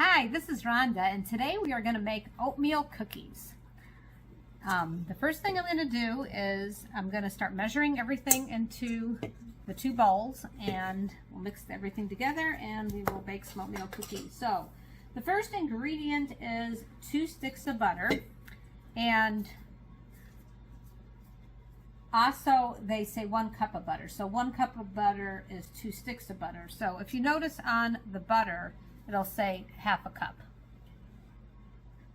Hi, this is Rhonda, and today we are going to make oatmeal cookies. The first thing I'm going to do is I'm going to start measuring everything into the 2 bowls, and we'll mix everything together and we will bake some oatmeal cookies. So the first ingredient is 2 sticks of butter, and also they say 1 cup of butter. So 1 cup of butter is 2 sticks of butter. So if you notice on the butter, it'll say half a cup.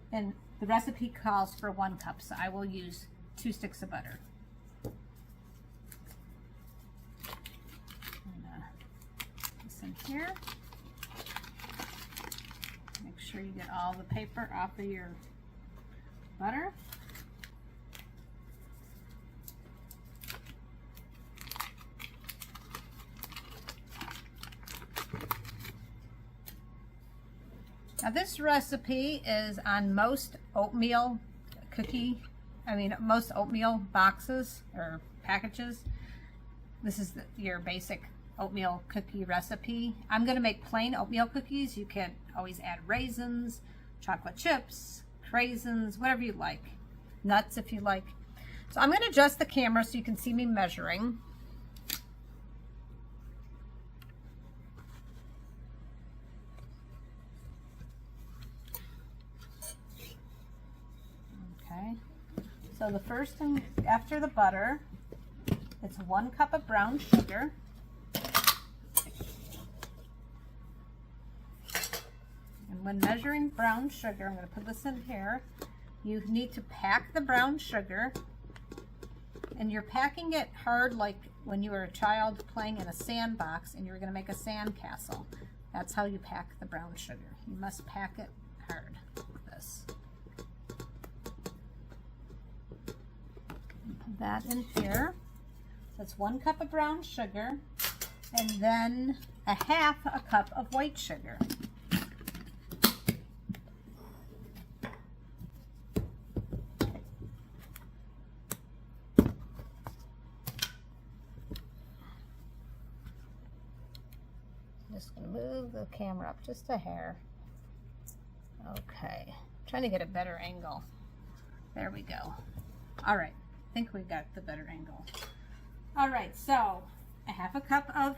And the recipe calls for 1 cup, so I will use 2 sticks of butter. Put this in here. Make sure you get all the paper off of your butter. Now this recipe is on most oatmeal most oatmeal boxes or packages. This is your basic oatmeal cookie recipe. I'm going to make plain oatmeal cookies. You can always add raisins, chocolate chips, raisins, whatever you like. Nuts if you like. So I'm going to adjust the camera so you can see me measuring. So the first thing after the butter, it's 1 cup of brown sugar. And when measuring brown sugar, I'm going to put this in here, you need to pack the brown sugar. And you're packing it hard like when you were a child playing in a sandbox and you were going to make a sand castle. That's how you pack the brown sugar. You must pack it hard like this. That in here. So it's 1 cup of brown sugar and then ½ a cup of white sugar. Just going to move the camera up just a hair. Okay, trying to get a better angle. There we go. All right. I think we got the better angle. All right, so ½ a cup of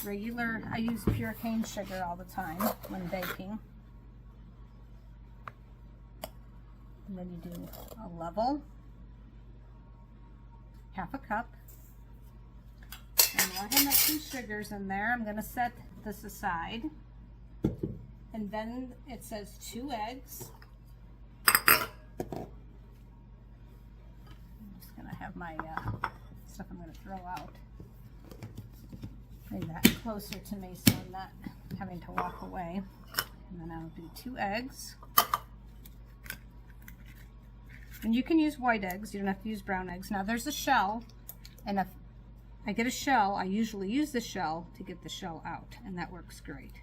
regular, I use pure cane sugar all the time when baking. And then you do a level, ½ a cup. And now I have my 2 sugars in there. I'm going to set this aside. And then it says 2 eggs. Have my stuff I'm going to throw out. Bring that closer to me so I'm not having to walk away. And then I'll do 2 eggs. And you can use white eggs. You don't have to use brown eggs. Now there's a shell, and if I get a shell, I usually use the shell to get the shell out, and that works great.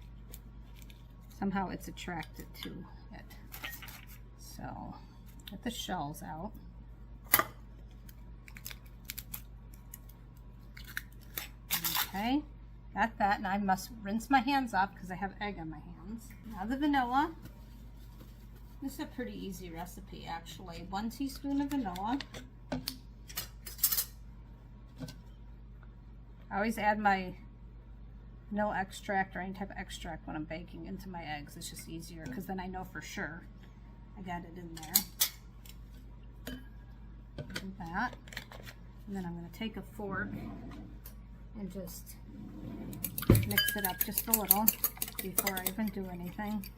Somehow it's attracted to it. So get the shells out. Okay, got that, and I must rinse my hands off because I have egg on my hands. Now the vanilla. This is a pretty easy recipe actually. 1 teaspoon of vanilla. I always add my vanilla extract or any type of extract when I'm baking into my eggs. It's just easier because then I know for sure I got it in there. Do that. And then I'm going to take a fork and just mix it up just a little before I even do anything.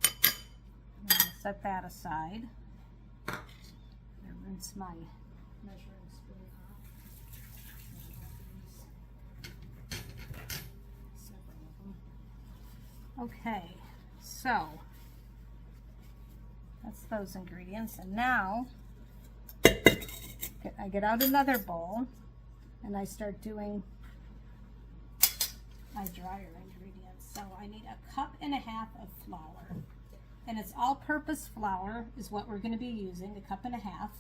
I'm going to set that aside. I'm going to rinse my measuring spoon off. Okay, so that's those ingredients. And now I get out another bowl and I start doing my drier ingredients. So I need 1.5 cups of flour. And it's all-purpose flour is what we're going to be using, 1.5 cups.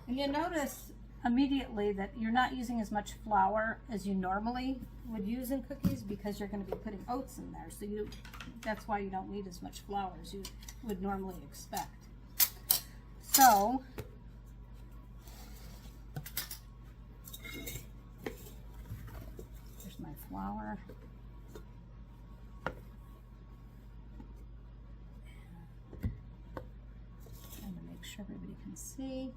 And you'll notice immediately that you're not using as much flour as you normally would use in cookies because you're going to be putting oats in there. So that's why you don't need as much flour as you would normally expect. So there's my flour. Trying to make sure everybody can see.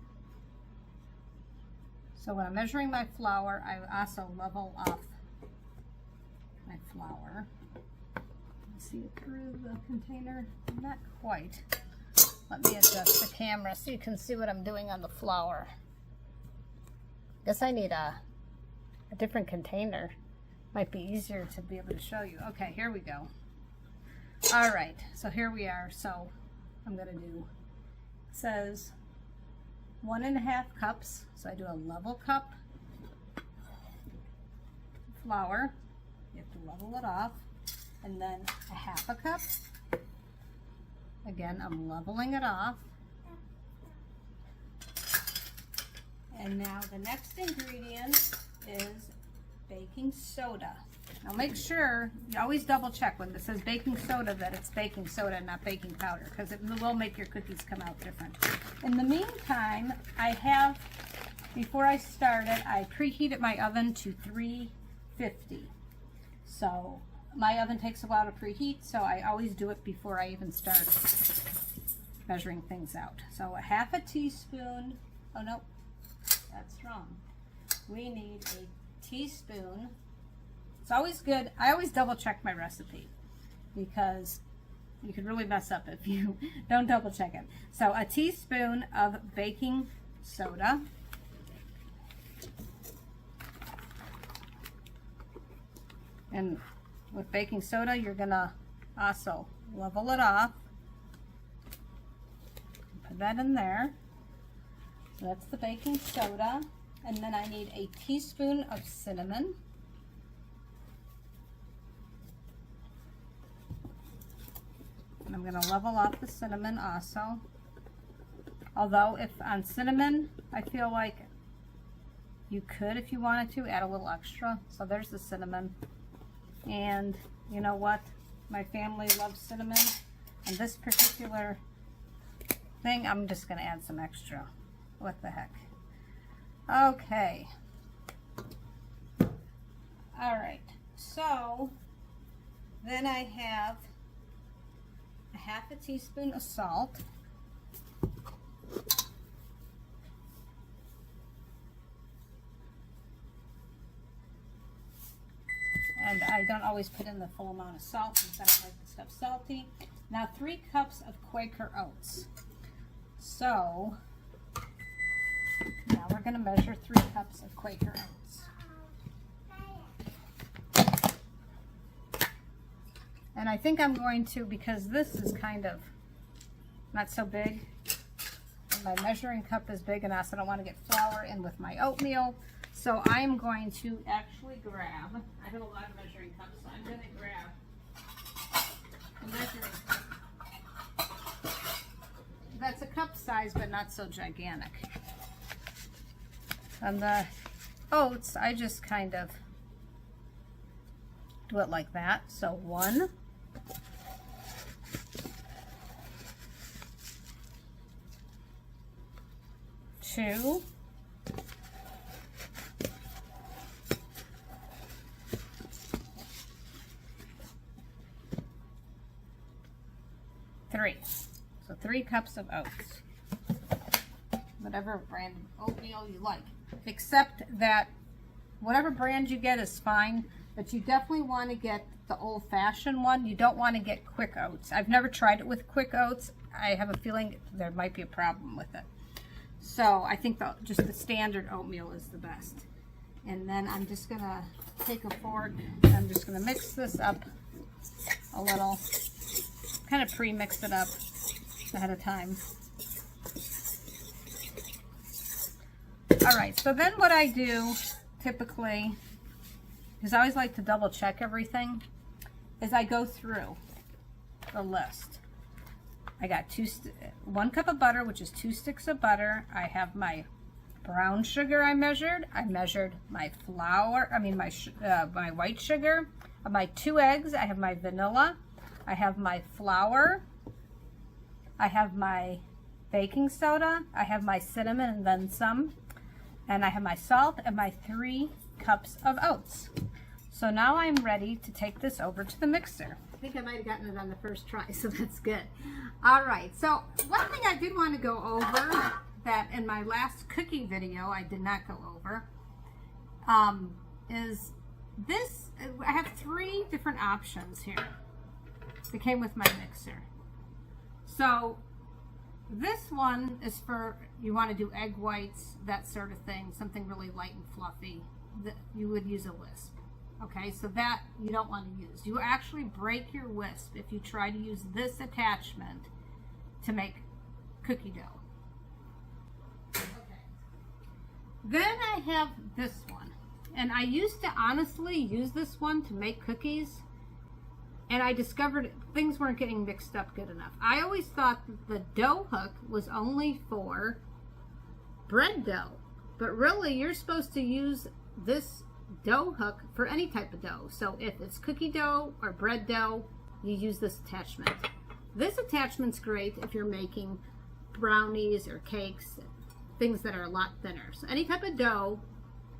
So when I'm measuring my flour, I also level off my flour. See it through the container? Not quite. Let me adjust the camera so you can see what I'm doing on the flour. Guess I need a different container. Might be easier to be able to show you. Okay, here we go. All right, so here we are. So I'm gonna do, it says 1.5 cups. So I do a level cup flour. You have to level it off. And then 1/2 cup. Again, I'm leveling it off. And now the next ingredient is baking soda. Now make sure, you always double check when it says baking soda that it's baking soda and not baking powder, because it will make your cookies come out different. In the meantime, before I started, I preheated my oven to 350. So my oven takes a while to preheat, so I always do it before I even start measuring things out. So 1/2 teaspoon, oh no, that's wrong. We need a teaspoon. It's always good, I always double check my recipe because you could really mess up if you don't double check it. So a teaspoon of baking soda. And with baking soda, you're gonna also level it off. Put that in there. So that's the baking soda. And then I need a teaspoon of cinnamon. And I'm gonna level off the cinnamon also. Although if on cinnamon, I feel like you could, if you wanted to, add a little extra. So there's the cinnamon. And you know what? My family loves cinnamon. And this particular thing, I'm just going to add some extra. What the heck? Okay. Alright. So, then I have 1/2 teaspoon of salt. And I don't always put in the full amount of salt since I don't like the stuff salty. Now 3 cups of Quaker oats. So now we're going to measure 3 cups of Quaker oats. And I think I'm going to, because this is kind of not so big, and my measuring cup is big, and I also don't want to get flour in with my oatmeal. So I'm going to actually grab, I have a lot of measuring cups, so I'm going to grab a measuring cup. That's a cup size, but not so gigantic. On the oats, I just kind of do it like that. So 1, 2, 3. So 3 cups of oats. Whatever brand of oatmeal you like. Except that whatever brand you get is fine, but you definitely want to get the old-fashioned one. You don't want to get quick oats. I've never tried it with quick oats. I have a feeling there might be a problem with it. So I think just the standard oatmeal is the best. And then I'm just going to take a fork. I'm just going to mix this up a little. Kind of pre-mix it up ahead of time. Alright, so then what I do typically, because I always like to double check everything, is I go through the list. I got 1 cup of butter, which is 2 sticks of butter. I have my brown sugar I measured my flour, my white sugar, my 2 eggs, I have my vanilla, I have my flour, I have my baking soda, I have my cinnamon and then some, and I have my salt and my 3 cups of oats. So now I'm ready to take this over to the mixer. I think I might have gotten it on the first try, so that's good. All right, so one thing I did want to go over that in my last cookie video I did not go over is this. I have 3 different options here that came with my mixer. So this one is for, you want to do egg whites, that sort of thing, something really light and fluffy, that you would use a whisk. Okay, so that you don't want to use. You actually break your whisk if you try to use this attachment to make cookie dough. Okay. Then I have this one. And I used to honestly use this one to make cookies, and I discovered things weren't getting mixed up good enough. I always thought that the dough hook was only for bread dough, but really you're supposed to use this dough hook for any type of dough. So if it's cookie dough or bread dough, you use this attachment. This attachment's great if you're making brownies or cakes, things that are a lot thinner. So any type of dough,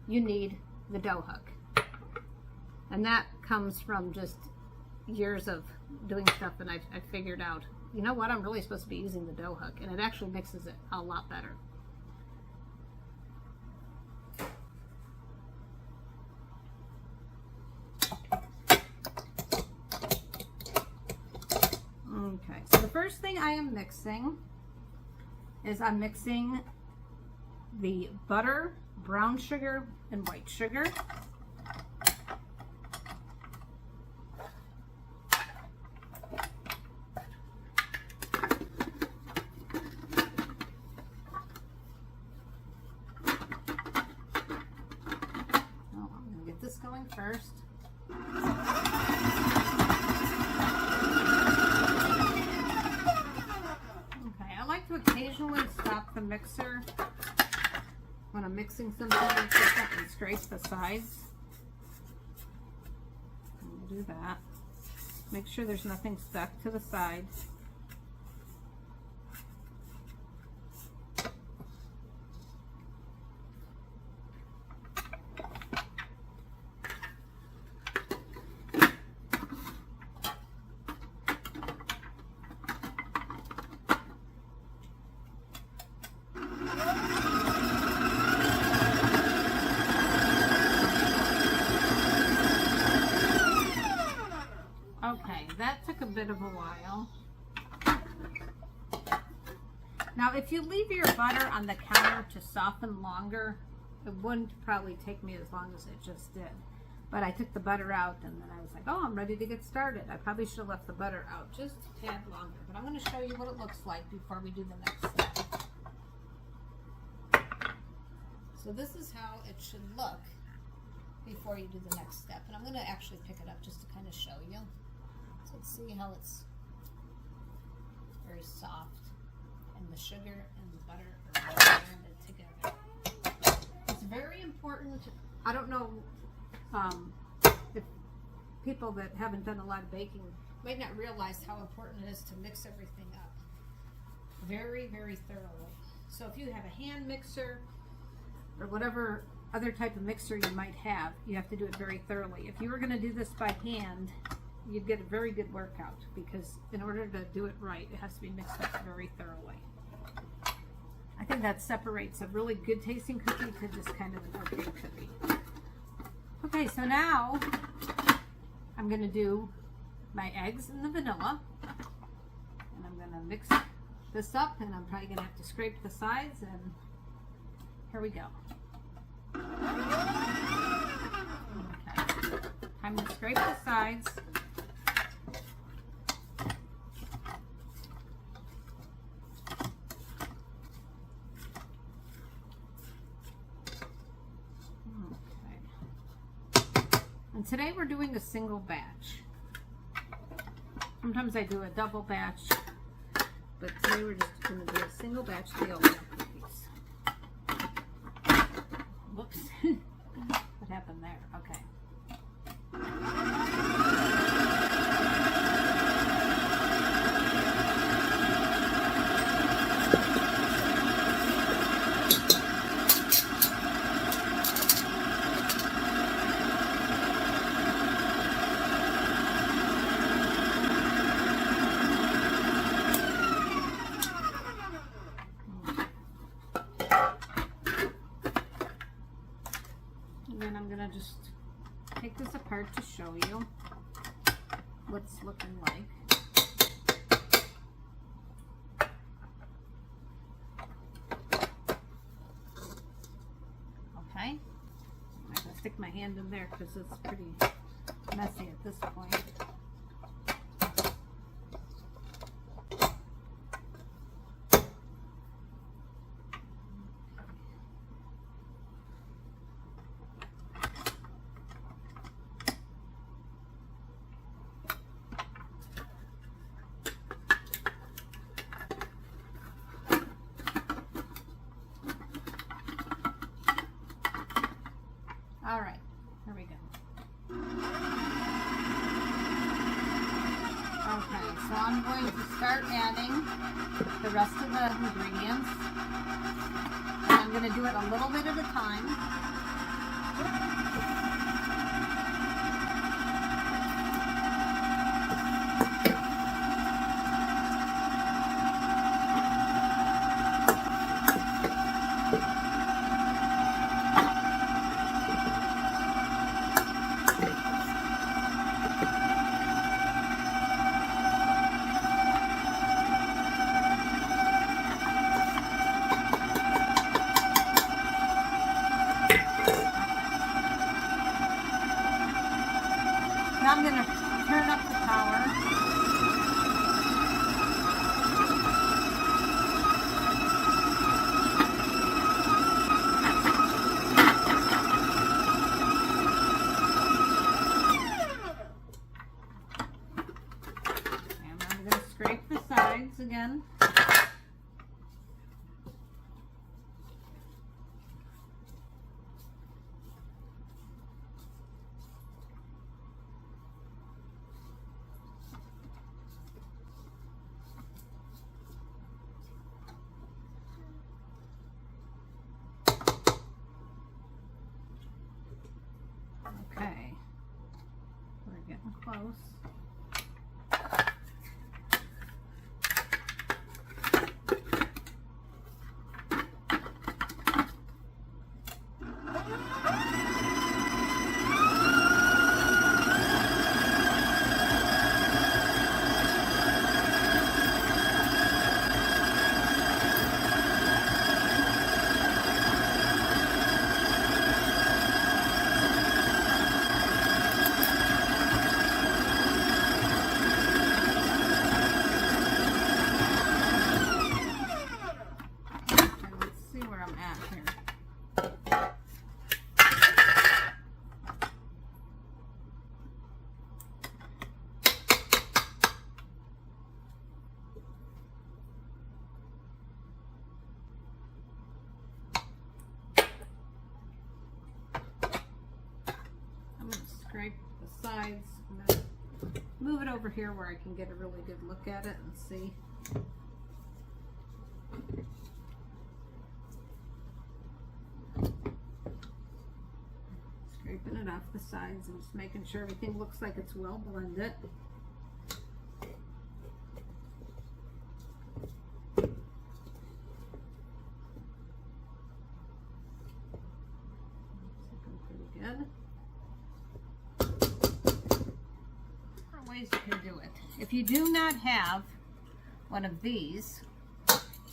you need the dough hook. And that comes from just years of doing stuff, and I figured out, you know what, I'm really supposed to be using the dough hook, and it actually mixes it a lot better. Okay, so the first thing I am mixing is I'm mixing the butter, brown sugar, and white sugar. This going first. Okay, I like to occasionally stop the mixer when I'm mixing something like this up and scrape the sides. I'll do that. Make sure there's nothing stuck to the sides. Okay, that took a bit of a while. Now, if you leave your butter on the counter to soften longer, it wouldn't probably take me as long as it just did. But I took the butter out, and then I was like, oh, I'm ready to get started. I probably should have left the butter out just a tad longer. But I'm going to show you what it looks like before we do the next step. So this is how it should look before you do the next step. And I'm going to actually pick it up just to kind of show you. So let's see how it's very soft, and the sugar and the butter are blended together. It's very important. I don't know if people that haven't done a lot of baking might not realize how important it is to mix everything up very, very thoroughly. So if you have a hand mixer or whatever other type of mixer you might have, you have to do it very thoroughly. If you were going to do this by hand, you'd get a very good workout, because in order to do it right, it has to be mixed up very thoroughly. I think that separates a really good tasting cookie to just kind of an okay cookie. Okay, so now I'm going to do my eggs and the vanilla, and I'm going to mix this up, and I'm probably going to have to scrape the sides, and here we go. Okay, time to scrape the sides. And today we're doing a single batch. Sometimes I do a double batch, but today we're just going to do a single batch of the Oatmeal Cookies. take this apart to show you what's looking like. Okay, I'm gonna stick my hand in there because it's pretty messy at this point. All right, here we go. Okay, so I'm going to start adding the rest of the ingredients. And I'm going to do it a little bit at a time. Now I'm going to turn up the power. And I'm going to scrape the sides again. Okay, we're getting close. Scrape the sides. I'm going to move it over here where I can get a really good look at it and see. Scraping it off the sides and just making sure everything looks like it's well blended. It's looking pretty good. Ways you can do it. If you do not have one of these,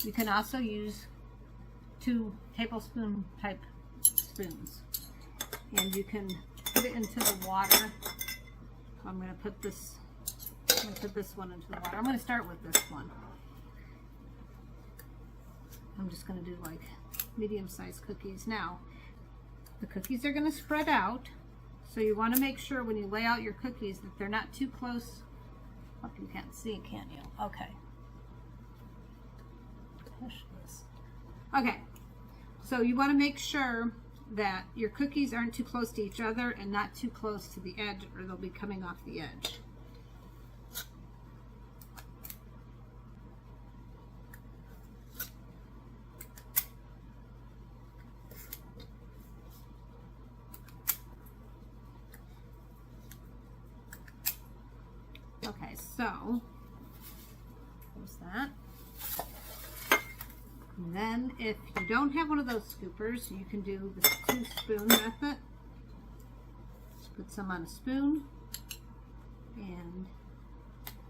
you can also use 2 tablespoon type spoons, and you can put it into the water. I'm going to put this one into the water. I'm going to start with this one. I'm just going to do like medium-sized cookies. Now, the cookies are going to spread out. So you want to make sure when you lay out your cookies that they're not too close. Hope you can't see, can you? Okay. Push this. Okay. So you want to make sure that your cookies aren't too close to each other and not too close to the edge, or they'll be coming off the edge. Okay, so there's that. And then if you don't have one of those scoopers, you can do the 2-spoon method. Put some on a spoon, and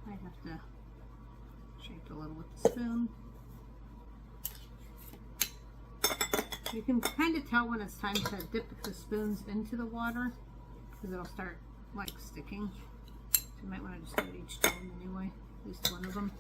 I have to shake a little with the spoon. You can kind of tell when it's time to dip the spoons into the water because it'll start like sticking. So you might want to just do it each time anyway, at least one of them.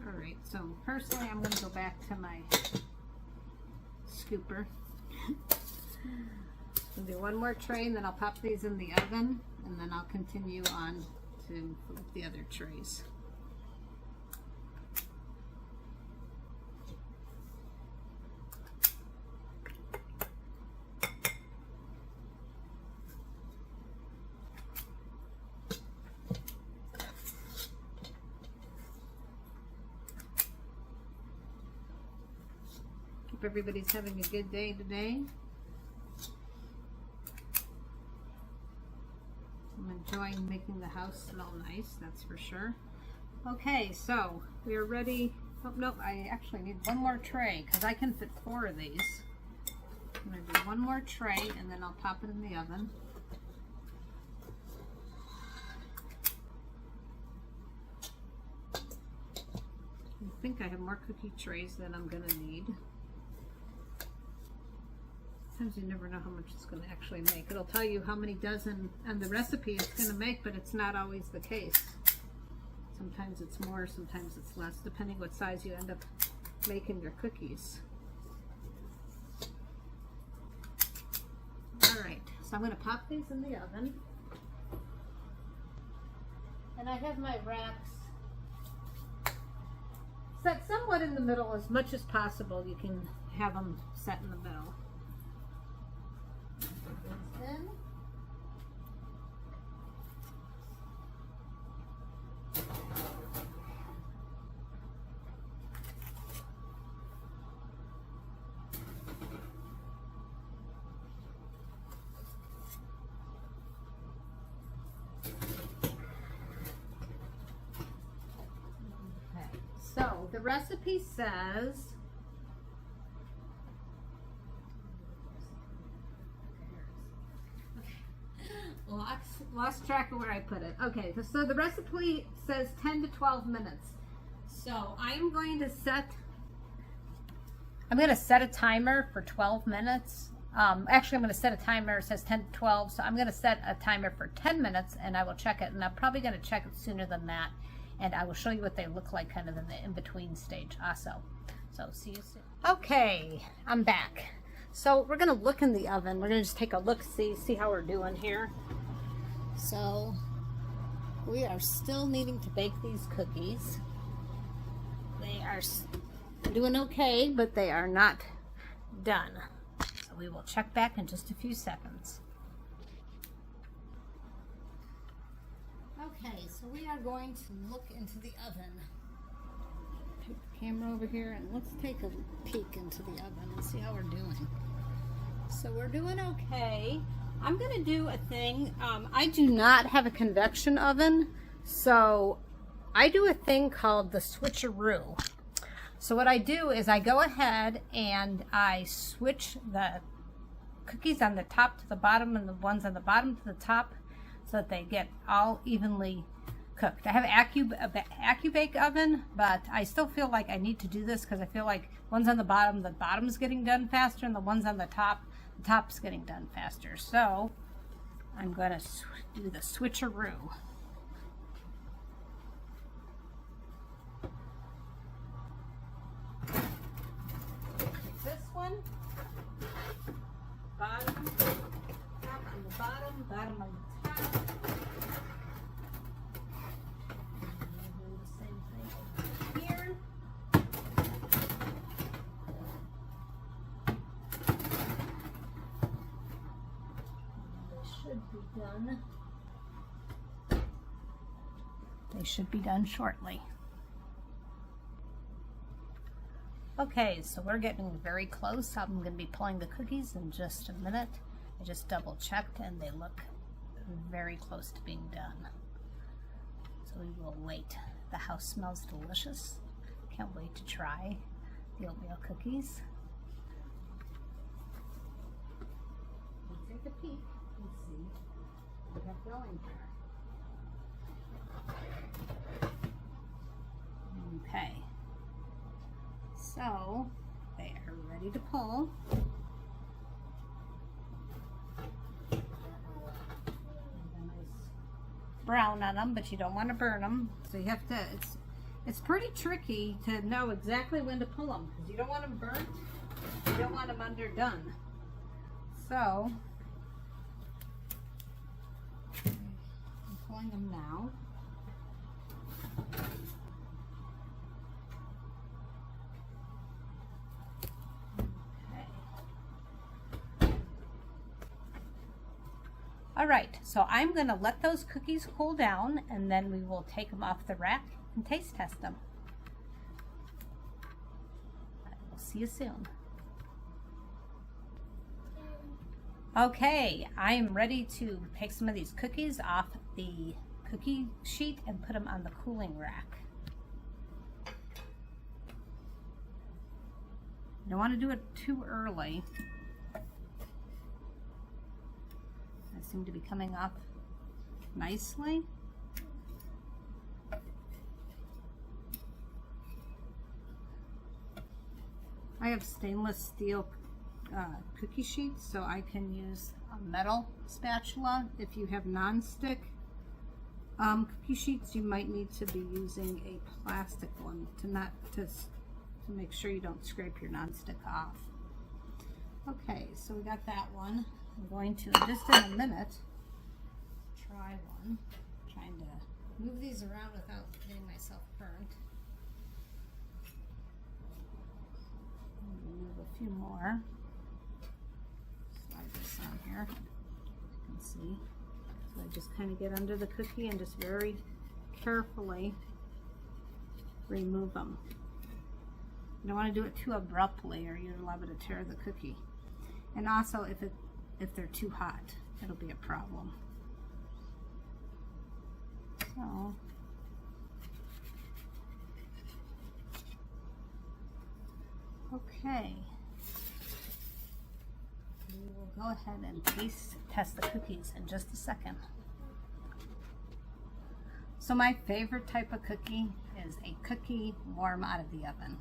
Alright, so personally I'm going to go back to my scooper. I'll do one more tray and then I'll pop these in the oven, and then I'll continue on to the other trays. Hope everybody's having a good day today. I'm enjoying making the house smell nice, that's for sure. Okay, so we are ready. Oh, no, I actually need one more tray because I can fit 4 of these. I'm going to do one more tray and then I'll pop it in the oven. I think I have more cookie trays than I'm going to need. Sometimes you never know how much it's going to actually make. It'll tell you how many dozen on the recipe it's going to make, but it's not always the case. Sometimes it's more, sometimes it's less, depending what size you end up making your cookies. Alright, so I'm going to pop these in the oven. And I have my racks set somewhat in the middle as much as possible. You can have them set in the middle. In. Okay, so the recipe says lost track of where I put it. Okay, so the recipe says 10 to 12 minutes. So I'm going to set a timer for 12 minutes. Actually, I'm going to set a timer. It says 10 to 12, so I'm going to set a timer for 10 minutes, and I will check it. And I'm probably going to check it sooner than that, and I will show you what they look like kind of in the in-between stage also. So see you soon. Okay, I'm back. So we're going to look in the oven. We're going to just take a look, see how we're doing here. So we are still needing to bake these cookies. They are doing okay, but they are not done. So we will check back in just a few seconds. Okay, so we are going to look into the oven. Take the camera over here and let's take a peek into the oven and see how we're doing. So we're doing okay. I'm going to do a thing. I do not have a convection oven, so I do a thing called the switcheroo. So what I do is I go ahead and I switch the cookies on the top to the bottom and the ones on the bottom to the top so that they get all evenly cooked. I have an AccuBake oven, but I still feel like I need to do this because I feel like ones on the bottom's getting done faster, and the ones on the top's getting done faster. So I'm going to do the switcheroo. Take this one, bottom, top on the bottom, bottom on the top. And do the same thing here. Done. They should be done shortly. Okay, so we're getting very close. I'm going to be pulling the cookies in just a minute. I just double checked and they look very close to being done. So we will wait. The house smells delicious. Can't wait to try the oatmeal cookies. Let's take a peek and see what we have going here. Okay. So they are ready to pull. Brown on them, but you don't want to burn them, so you have to, it's pretty tricky to know exactly when to pull them, because you don't want them burnt, you don't want them underdone. So I'm pulling them now. All right, so I'm going to let those cookies cool down, and then we will take them off the rack and taste test them. We'll see you soon. Okay, I'm ready to take some of these cookies off the cookie sheet and put them on the cooling rack. You don't want to do it too early. Seem to be coming up nicely. I have stainless steel cookie sheets, so I can use a metal spatula. If you have non-stick cookie sheets, you might need to be using a plastic one to make sure you don't scrape your non-stick off. Okay, so we got that one. I'm going to, just in a minute, try one. I'm trying to move these around without getting myself burnt. Move a few more. Slide this on here. You can see. So I just kind of get under the cookie and just very carefully remove them. You don't want to do it too abruptly, or you're liable to tear the cookie. And also, if they're too hot, it'll be a problem. So, okay. We will go ahead and test the cookies in just a second. So my favorite type of cookie is a cookie warm out of the oven.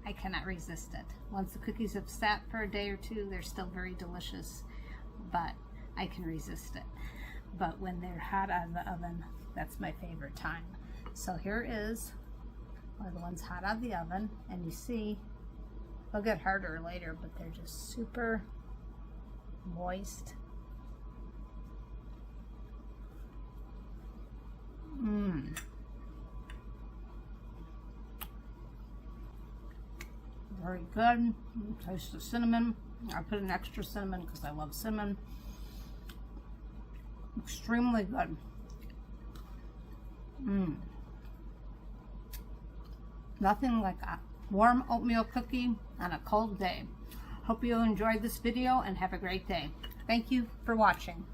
I cannot resist it. Once the cookies have sat for a day or two, they're still very delicious, but I can resist it. But when they're hot out of the oven, that's my favorite time. So here is one of the ones hot out of the oven, and you see they'll get harder later, but they're just super moist. Very good. Taste the cinnamon. I put an extra cinnamon because I love cinnamon. Extremely good. Nothing like a warm oatmeal cookie on a cold day. Hope you enjoyed this video and have a great day. Thank you for watching.